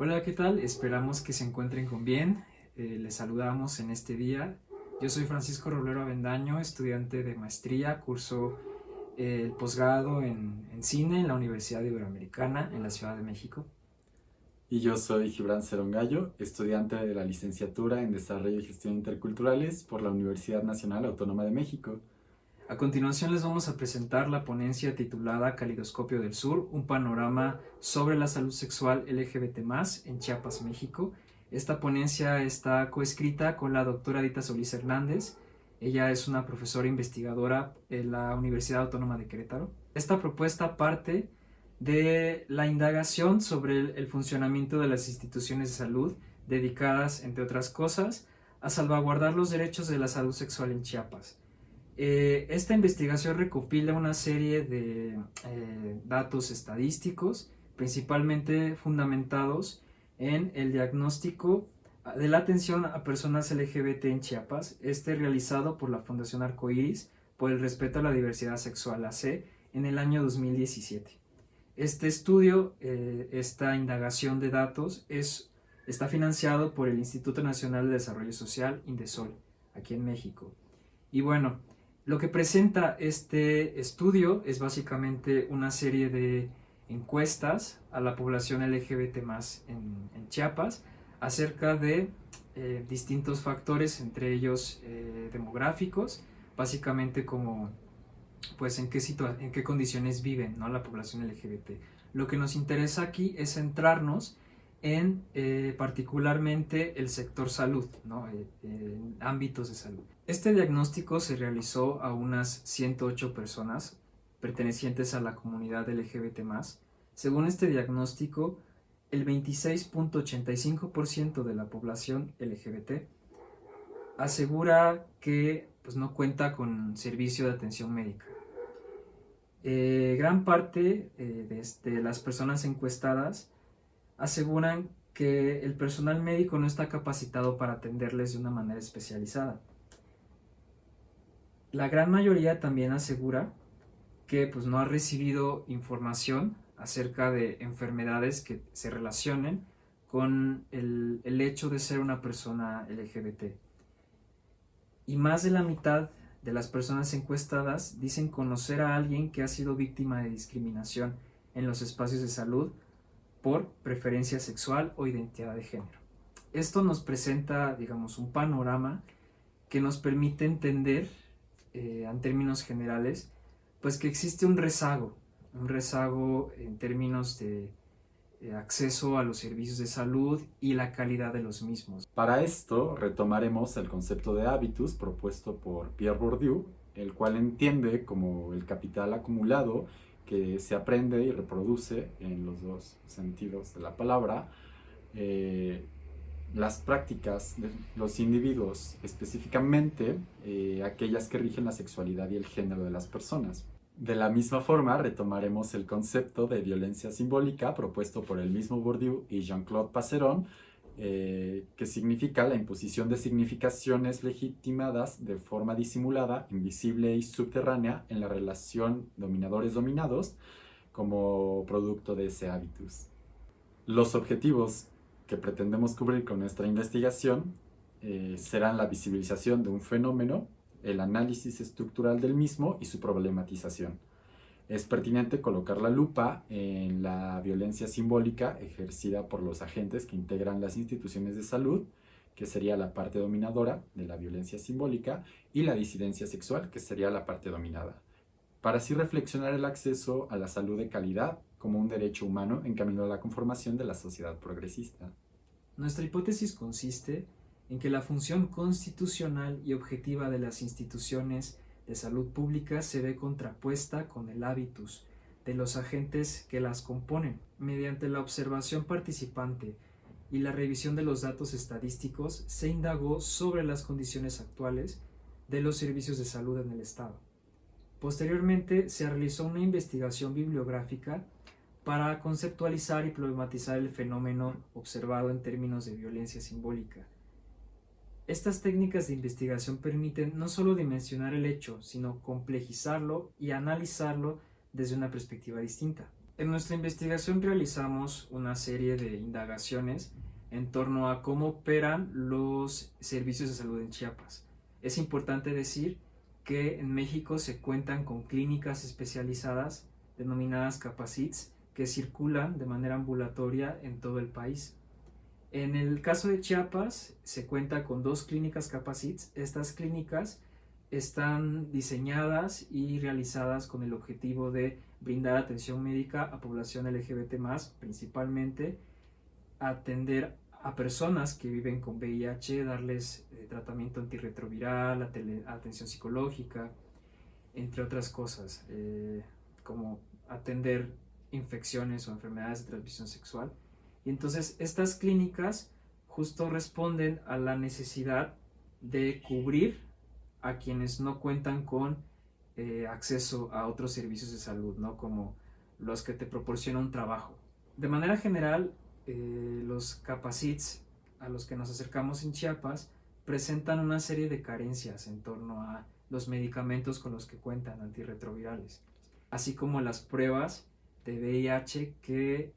Hola, ¿qué tal? Esperamos que se encuentren con bien. Les saludamos en este día. Yo soy Francisco Roblero Avendaño, estudiante de maestría, curso el posgrado en cine en la Universidad Iberoamericana en la Ciudad de México. Y yo soy Gibran Gallo, estudiante de la licenciatura en Desarrollo y Gestión Interculturales por la Universidad Nacional Autónoma de México. A continuación les vamos a presentar la ponencia titulada Calidoscopio del Sur, un panorama sobre la salud sexual LGBT+ en Chiapas, México. Esta ponencia está coescrita con la doctora Dita Solís Hernández. Ella es una profesora investigadora en la Universidad Autónoma de Querétaro. Esta propuesta parte de la indagación sobre el funcionamiento de las instituciones de salud dedicadas, entre otras cosas, a salvaguardar los derechos de la salud sexual en Chiapas. Esta investigación recopila una serie de datos estadísticos, principalmente fundamentados en el diagnóstico de la atención a personas LGBT en Chiapas, realizado por la Fundación Arcoiris por el respeto a la diversidad sexual AC en el año 2017. Este estudio, esta indagación de datos, está financiado por el Instituto Nacional de Desarrollo Social, INDESOL, aquí en México. Y bueno, lo que presenta este estudio es básicamente una serie de encuestas a la población LGBT más en Chiapas acerca de distintos factores, entre ellos demográficos, básicamente como pues en qué condiciones viven, ¿no?, la población LGBT. Lo que nos interesa aquí es centrarnos en particularmente el sector salud, ¿no?, en ámbitos de salud. Este diagnóstico se realizó a unas 108 personas pertenecientes a la comunidad LGBT+. Según este diagnóstico, el 26.85% de la población LGBT asegura que pues, no cuenta con servicio de atención médica. Gran parte de las personas encuestadas aseguran que el personal médico no está capacitado para atenderles de una manera especializada. La gran mayoría también asegura que pues, no ha recibido información acerca de enfermedades que se relacionen con el hecho de ser una persona LGBT. Y más de la mitad de las personas encuestadas dicen conocer a alguien que ha sido víctima de discriminación en los espacios de salud por preferencia sexual o identidad de género. Esto nos presenta, digamos, un panorama que nos permite entender, en términos generales, pues que existe un rezago en términos de acceso a los servicios de salud y la calidad de los mismos. Para esto retomaremos el concepto de hábitus propuesto por Pierre Bourdieu, el cual entiende como el capital acumulado que se aprende y reproduce en los dos sentidos de la palabra, las prácticas de los individuos, específicamente aquellas que rigen la sexualidad y el género de las personas. De la misma forma, retomaremos el concepto de violencia simbólica propuesto por el mismo Bourdieu y Jean-Claude Passeron, que significa la imposición de significaciones legitimadas de forma disimulada, invisible y subterránea en la relación dominadores-dominados como producto de ese hábitus. Los objetivos que pretendemos cubrir con nuestra investigación serán la visibilización de un fenómeno, el análisis estructural del mismo y su problematización. Es pertinente colocar la lupa en la violencia simbólica ejercida por los agentes que integran las instituciones de salud, que sería la parte dominadora de la violencia simbólica, y la disidencia sexual, que sería la parte dominada, para así reflexionar el acceso a la salud de calidad como un derecho humano en camino a la conformación de la sociedad progresista. Nuestra hipótesis consiste en que la función constitucional y objetiva de las instituciones de salud pública se ve contrapuesta con el hábitus de los agentes que las componen. Mediante la observación participante y la revisión de los datos estadísticos, se indagó sobre las condiciones actuales de los servicios de salud en el Estado. Posteriormente, se realizó una investigación bibliográfica para conceptualizar y problematizar el fenómeno observado en términos de violencia simbólica. Estas técnicas de investigación permiten no solo dimensionar el hecho, sino complejizarlo y analizarlo desde una perspectiva distinta. En nuestra investigación realizamos una serie de indagaciones en torno a cómo operan los servicios de salud en Chiapas. Es importante decir que en México se cuentan con clínicas especializadas denominadas Capacits que circulan de manera ambulatoria en todo el país. En el caso de Chiapas se cuenta con 2 clínicas Capacits. Estas clínicas están diseñadas y realizadas con el objetivo de brindar atención médica a población LGBT+, principalmente atender a personas que viven con VIH, darles tratamiento antirretroviral, atención psicológica, entre otras cosas, como atender infecciones o enfermedades de transmisión sexual. Y entonces estas clínicas justo responden a la necesidad de cubrir a quienes no cuentan con acceso a otros servicios de salud, ¿no? Como los que te proporciona un trabajo. De manera general, los Capacits a los que nos acercamos en Chiapas presentan una serie de carencias en torno a los medicamentos con los que cuentan antirretrovirales, así como las pruebas de VIH que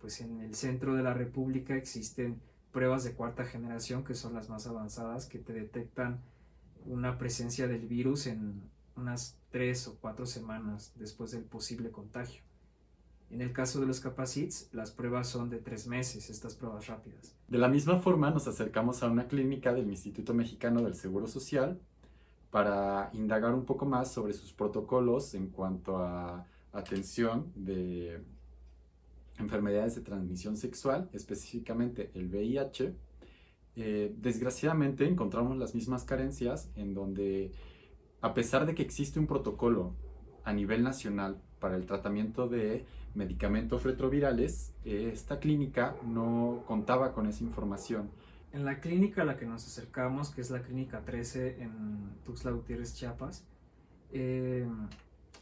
pues en el centro de la República existen pruebas de 4ª generación que son las más avanzadas, que te detectan una presencia del virus en unas 3 o 4 semanas después del posible contagio. En el caso de los Capacits, las pruebas son de 3 meses, estas pruebas rápidas. De la misma forma, nos acercamos a una clínica del Instituto Mexicano del Seguro Social para indagar un poco más sobre sus protocolos en cuanto a atención de enfermedades de transmisión sexual, específicamente el VIH. Desgraciadamente encontramos las mismas carencias en donde, a pesar de que existe un protocolo a nivel nacional para el tratamiento de medicamentos retrovirales, esta clínica no contaba con esa información. En la clínica a la que nos acercamos, que es la Clínica 13 en Tuxtla Gutiérrez, Chiapas,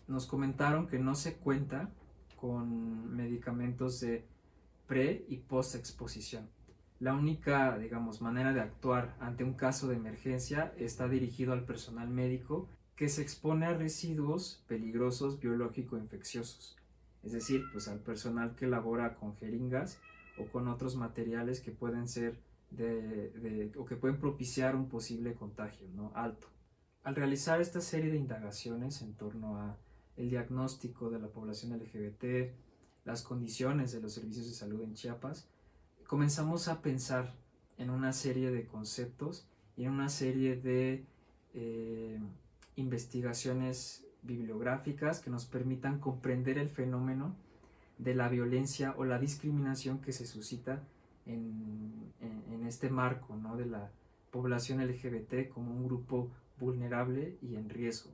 nos comentaron que no se cuenta con medicamentos de pre y post exposición. La única, digamos, manera de actuar ante un caso de emergencia está dirigido al personal médico que se expone a residuos peligrosos biológico-infecciosos, es decir, pues al personal que labora con jeringas o con otros materiales que pueden ser o que pueden propiciar un posible contagio, ¿no? Alto. Al realizar esta serie de indagaciones en torno a el diagnóstico de la población LGBT, las condiciones de los servicios de salud en Chiapas, comenzamos a pensar en una serie de conceptos y en una serie de investigaciones bibliográficas que nos permitan comprender el fenómeno de la violencia o la discriminación que se suscita en este marco, ¿no? De la población LGBT como un grupo vulnerable y en riesgo.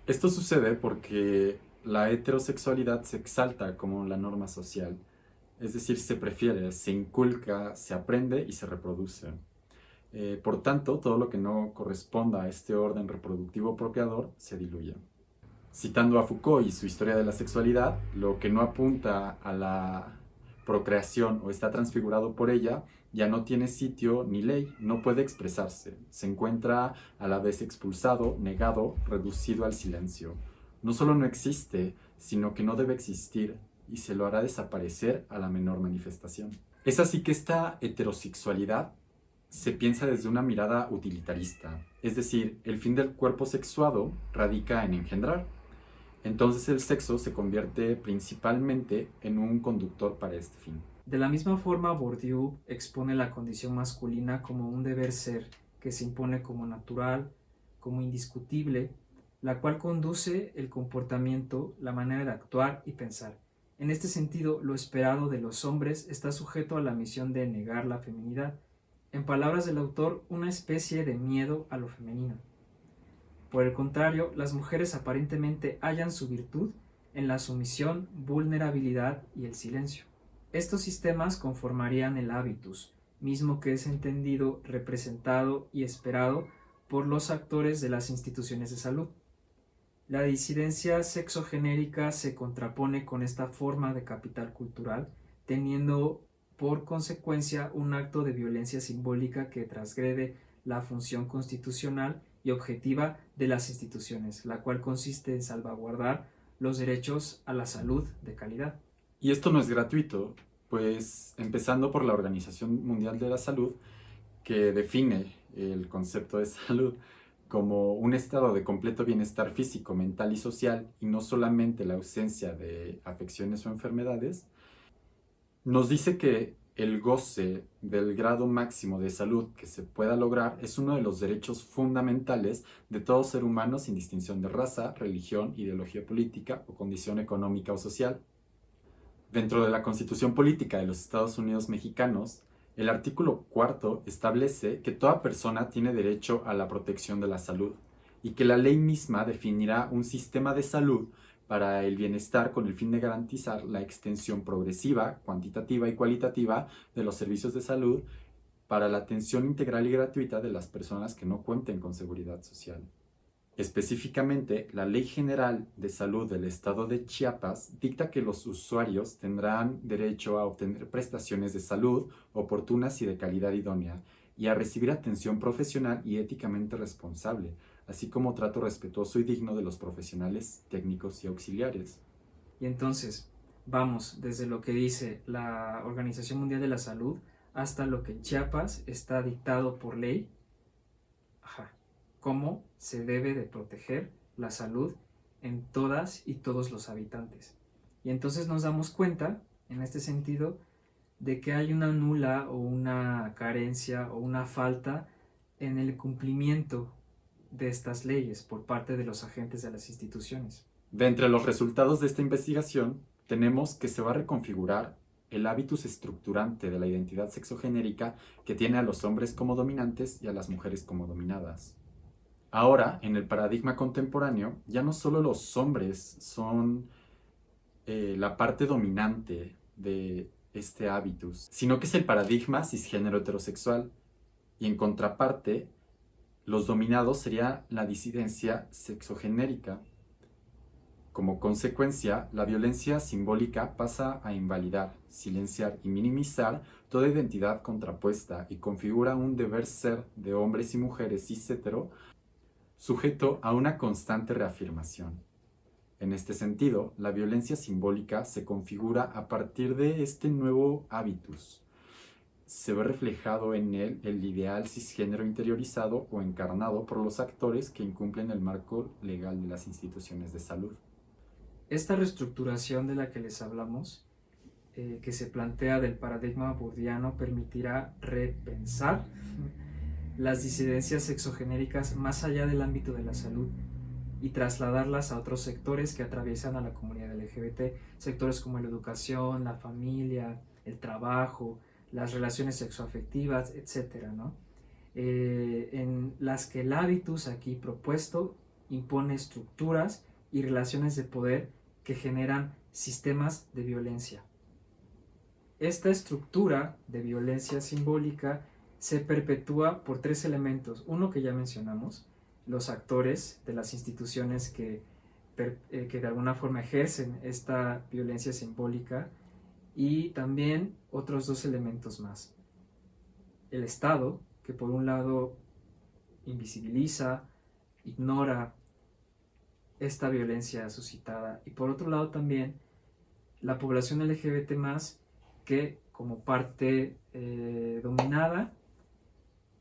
Esto sucede porque la heterosexualidad se exalta como la norma social, es decir, se prefiere, se inculca, se aprende y se reproduce. Por tanto, todo lo que no corresponda a este orden reproductivo procreador se diluye. Citando a Foucault y su historia de la sexualidad, lo que no apunta a la procreación o está transfigurado por ella ya no tiene sitio ni ley, no puede expresarse, se encuentra a la vez expulsado, negado, reducido al silencio. No solo no existe, sino que no debe existir y se lo hará desaparecer a la menor manifestación. Es así que esta heterosexualidad se piensa desde una mirada utilitarista, es decir, el fin del cuerpo sexuado radica en engendrar. Entonces el sexo se convierte principalmente en un conductor para este fin. De la misma forma, Bourdieu expone la condición masculina como un deber ser que se impone como natural, como indiscutible, la cual conduce el comportamiento, la manera de actuar y pensar. En este sentido, lo esperado de los hombres está sujeto a la misión de negar la feminidad. En palabras del autor, una especie de miedo a lo femenino. Por el contrario, las mujeres aparentemente hallan su virtud en la sumisión, vulnerabilidad y el silencio. Estos sistemas conformarían el hábitus, mismo que es entendido, representado y esperado por los actores de las instituciones de salud. La disidencia sexogenérica se contrapone con esta forma de capital cultural, teniendo por consecuencia un acto de violencia simbólica que transgrede la función constitucional y objetiva de las instituciones, la cual consiste en salvaguardar los derechos a la salud de calidad. Y esto no es gratuito, pues empezando por la Organización Mundial de la Salud, que define el concepto de salud como un estado de completo bienestar físico, mental y social, y no solamente la ausencia de afecciones o enfermedades, nos dice que el goce del grado máximo de salud que se pueda lograr es uno de los derechos fundamentales de todo ser humano sin distinción de raza, religión, ideología política o condición económica o social. Dentro de la Constitución Política de los Estados Unidos Mexicanos, el artículo 4 establece que toda persona tiene derecho a la protección de la salud y que la ley misma definirá un sistema de salud para el bienestar con el fin de garantizar la extensión progresiva, cuantitativa y cualitativa de los servicios de salud para la atención integral y gratuita de las personas que no cuenten con seguridad social. Específicamente, la Ley General de Salud del Estado de Chiapas dicta que los usuarios tendrán derecho a obtener prestaciones de salud oportunas y de calidad idónea, y a recibir atención profesional y éticamente responsable, así como trato respetuoso y digno de los profesionales, técnicos y auxiliares. Y entonces, vamos desde lo que dice la Organización Mundial de la Salud hasta lo que en Chiapas está dictado por ley. Cómo se debe de proteger la salud en todas y todos los habitantes. Y entonces nos damos cuenta, en este sentido, de que hay una nula o una carencia o una falta en el cumplimiento de estas leyes por parte de los agentes de las instituciones. De entre los resultados de esta investigación, tenemos que se va a reconfigurar el hábitus estructurante de la identidad sexogenérica que tiene a los hombres como dominantes y a las mujeres como dominadas. Ahora, en el paradigma contemporáneo, ya no solo los hombres son la parte dominante de este hábitus, sino que es el paradigma cisgénero heterosexual, y en contraparte, los dominados sería la disidencia sexogenérica. Como consecuencia, la violencia simbólica pasa a invalidar, silenciar y minimizar toda identidad contrapuesta y configura un deber ser de hombres y mujeres cis-hetero sujeto a una constante reafirmación. En este sentido, la violencia simbólica se configura a partir de este nuevo hábitus. Se ve reflejado en él el ideal cisgénero interiorizado o encarnado por los actores que incumplen el marco legal de las instituciones de salud. Esta reestructuración de la que les hablamos, que se plantea del paradigma bourdiano, permitirá repensar las disidencias sexogenéricas más allá del ámbito de la salud y trasladarlas a otros sectores que atraviesan a la comunidad LGBT, sectores como la educación, la familia, el trabajo, las relaciones sexoafectivas, etc., ¿no? En las que el hábitus aquí propuesto impone estructuras y relaciones de poder que generan sistemas de violencia. Esta estructura de violencia simbólica se perpetúa por tres elementos. Uno que ya mencionamos, los actores de las instituciones que de alguna forma ejercen esta violencia simbólica, y también otros dos elementos más. El Estado, que por un lado invisibiliza, ignora esta violencia suscitada, y por otro lado también la población LGBT+, que como parte dominada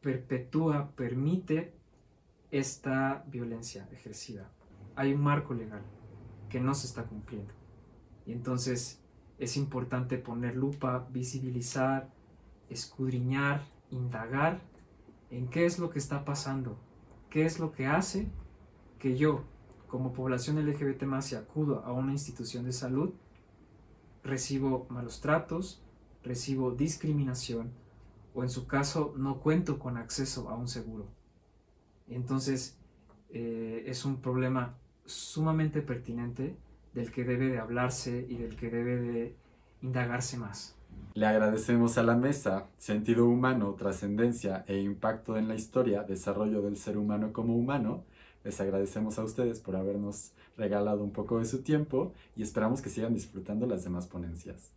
perpetúa, permite esta violencia ejercida. Hay un marco legal que no se está cumpliendo, y entonces es importante poner lupa, visibilizar, escudriñar, indagar en qué es lo que está pasando, qué es lo que hace que yo, como población LGBT+, si acudo a una institución de salud, recibo malos tratos, recibo discriminación, o en su caso no cuento con acceso a un seguro. Entonces es un problema sumamente pertinente del que debe de hablarse y del que debe de indagarse más. Le agradecemos a la mesa Sentido Humano, Trascendencia e Impacto en la Historia, Desarrollo del Ser Humano como Humano. Les agradecemos a ustedes por habernos regalado un poco de su tiempo y esperamos que sigan disfrutando las demás ponencias.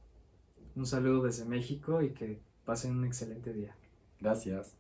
Un saludo desde México y que pasen un excelente día. Gracias.